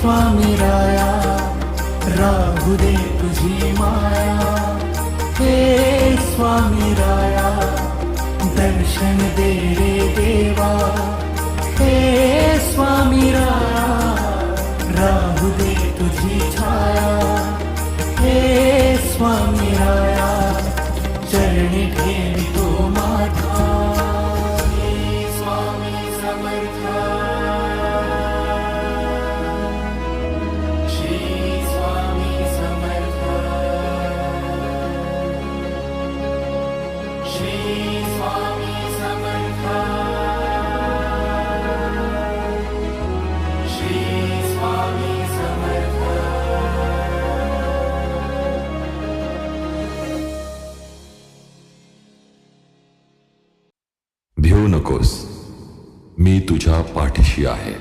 स्वामी राया राहू दे तुझी माया, हे स्वामी राया दर्शन दे रे देवा, हे स्वामी राया राहू दे तुझी छाया, हे स्वामी राया चरणी ठेवितो माझा, हे स्वामी समर्था, श्री स्वामी समर्था, श्री स्वामी समर्था, श्री स्वामी समर्था. भिवू नकोस, मी तुझ्या पाठीशी आहे.